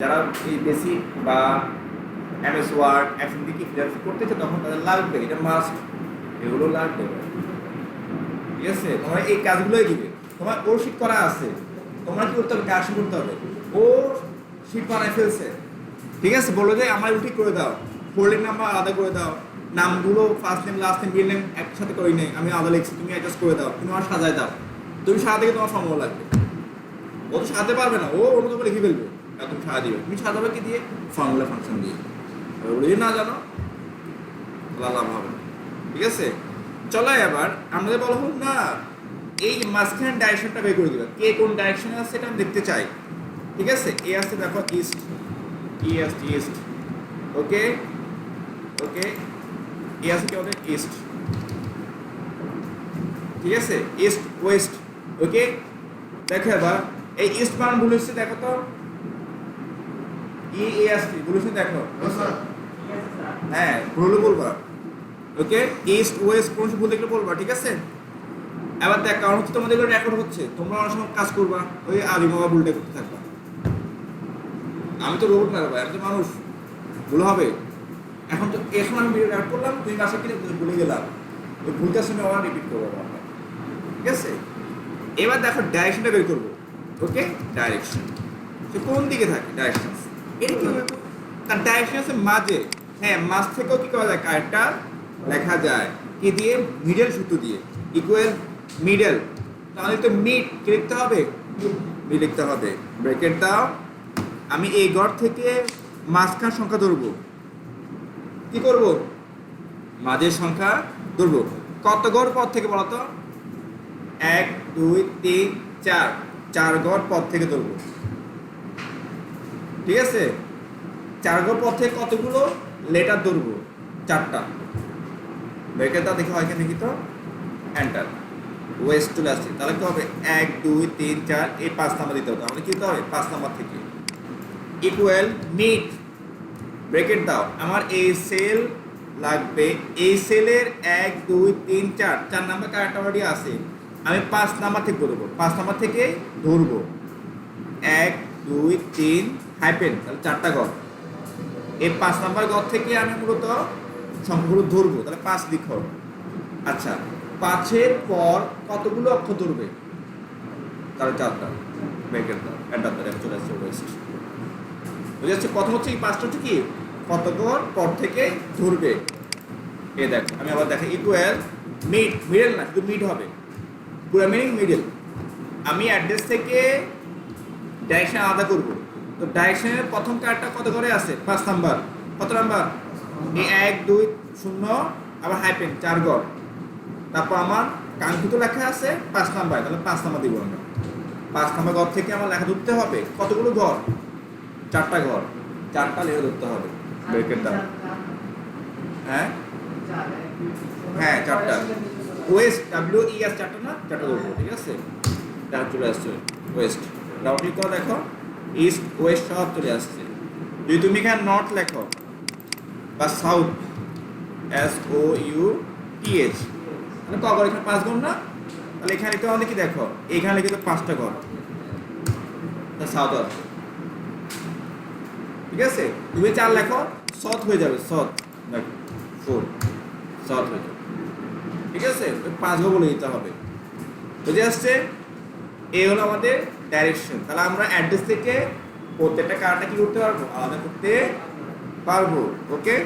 যারা এই বেসিক বা এমএস ওয়ার্ড এফএমডি কি ফ্রিল্যান্স করতেছে তখন তাদের লাগবে, এটা মাস্ট, এগুলো লাগবে। ঠিক আছে, তোমার এই কাজগুলোই দিবে, তোমার ওর শিট করা আছে, তোমার কি করতে হবে, কারেকশন করতে হবে। ও শিট বানায় ফেলছে, ঠিক আছে, বলো যে আমার ঠিক করে দাও, ফোল্ডিং নাম্বার আলাদা করে দাও, নামগুলো first name last name middle name একসাথে করি নেই, আমি আলাদা লিখছি, তুমি অ্যাডজাস্ট করে দাও, তুমি আমার সাজায় দাও। তুমি সাজাতে গিয়ে তোমার সময় লাগবে, ও তো সাজাতে পারবে না, ও অন্য করে লিখে ফেলবে, আর তুমি সাজা দিবে। তুমি সাজাবে কি দিয়ে? ফর্মুলা ফাংশন দিয়ে। ওগুলো যদি না জানো লাভ হবে না। ঠিক আছে, চলো এবার আমাদের বলা হোক না এই মাঝখানে ডাইরেকশনটা বের করে দিবে, কে কোন ডাইরেকশনে আছে সেটা আমি দেখতে চাই। ঠিক আছে, এ আসছে দেখো ইস্ট, ই আসছে ইস্ট, ওকে ওকে, এ আসছে কি আমাদের ইস্ট। ঠিক আছে, ইস্ট ওয়েস্ট, ওকে। দেখো এবার এই ইস্ট মান ভুল হচ্ছে, দেখো তো ই এ আসছে ভুল হচ্ছে, দেখো হ্যাঁ ভুল বলবা, ওকে। ইস্ট ওয়েস্ট কোন ভুল দেখলে বলবা, ঠিক আছে। এবার দেখ, কারণ হচ্ছে তোমাদের এগুলো রেকর্ড হচ্ছে, তোমরা অনেক সময় কাজ করবা, ওই আদি বাবা ভুলটা করতে থাকবা। আমি তো রোবট না ভাই, আমি তো মানুষ, ভুল হবে। এখন তো এখন আমি ভিডিও রেকর্ড করলাম, তুমি বাসা কিনে ভুলে গেলাম, ওই ভুলটার সঙ্গে আবার রিপিট করবো আমরা। ঠিক আছে, এবার দেখো ডাইরেকশনটা বের করবো, ওকে। ডাইরেকশন সে কোন দিকে থাকে, ডাইরেকশন এটা কি হবে, তার ডাইরেকশন আছে মাঝে, হ্যাঁ মাঝ থেকেও কি করা যায়, কারেক্টটা লেখা যায় কি দিয়ে, মিডল সূত্র দিয়ে, ইকুয়াল মিডল। তাহলে তো মিড কি লিখতে হবে, মিড লিখতে হবে। ব্র্যাকেট দাও, আমি এই ঘর থেকে মাঝখান সংখ্যা ধরবো, কি করব, মাঝের সংখ্যা ধরবো। কত ঘর পর থেকে বলো তো, 1 2 3 4, 4 ঘর পর থেকে ধরবো। ঠিক আছে, 4 ঘর পর থেকে কতগুলো লেটার ধরবো, 4টা। ব্র্যাকেট দাও, দেখি হয় কি দেখি তো, এন্টার। ওয়েস্ট চলে আসছে, তাহলে কি হবে, 1 2 3 4, এই 5 নাম্বার দিতে হবে, আমাদের কি দিতে হবে, 5 নাম্বার থেকে ইকুয়াল মিড। ব্র্যাকেট দাও, আমার এই সেল লাগবে, এই সেলের 1 2 3 4, 4 নাম্বার কারেক্ট অলরেডি আছে, আমি 5 নাম্বার থেকে ধরবো, 5 নাম্বার থেকে ধরবো, 1 2 3 হাইপেন, তাহলে 4টা ঘর। এই 5 নাম্বার ঘর থেকে আমি মূলত সংখ্যাগুলো ধরবো, তাহলে 5 লিখো। আচ্ছা, 5-এর পর কতগুলো অক্ষর ধরবে, তাহলে 4টা। ব্র্যাকেট দাও, এন্টার দাও, চলে আসছে ওয়েস্ট। বুঝে যাচ্ছে, প্রথম হচ্ছে এই 5টা হচ্ছে কি, কত ঘর পর থেকে ধরবে। এই দেখো, আমি আবার দেখো ইকুয়াল মিড, মিডল না শুধু মিড হবে, পুরো মিনিং মিডল। আমি অ্যাড্রেস থেকে ডাইরেকশন আলাদা করব, তো ডাইরেকশনের প্রথম কার্ডটা কত ঘরে আছে, 5 নাম্বার। কত নাম্বার, এই 1 2 0 আবার হাইপেন 4 ঘর, তারপর আমার কাঙ্ক্ষিত লেখা আছে 5 নাম্বার, তাহলে 5 নাম্বার দিব আমরা। 5 নাম্বার ঘর থেকে আমার লেখা ধরতে হবে কতগুলো ঘর, 4টা ঘর, 4টা লেখা ধরতে হবে। ব্রেকের দাম, হ্যাঁ হ্যাঁ 4টা, ওয়েস্ট ডাব্লিউ ই এস 4টা না, 4টা ধরবো। ঠিক আছে, তার চলে আসছে ওয়েস্ট, ডাবল ক্লিক করে দেখো ইস্ট ওয়েস্ট সব চলে আসছে। যদি তুমি এখানে নর্থ লেখো বা south, S O U T H, তাহলে ক ঘর, এখানে 5 ঘর না, তাহলে এখানে তো আমাদের কি দেখো, এখানে লিখে তো 5টা ঘর, তা সাউথ আছে। ঠিক আছে, তুমি 4 লেখো, সৎ হয়ে যাবে, সৎ দেখো 4, সৎ হয়ে যাবে। ঠিক আছে, 5 ঘর বলে দিতে হবে। বুঝে আসছে, এই হলো আমাদের ডাইরেকশন। তাহলে আমরা অ্যাড্রেস থেকে প্রত্যেকটা কার্ডটা কি করতে পারবো, আলাদা করতে পারবো, ওকে।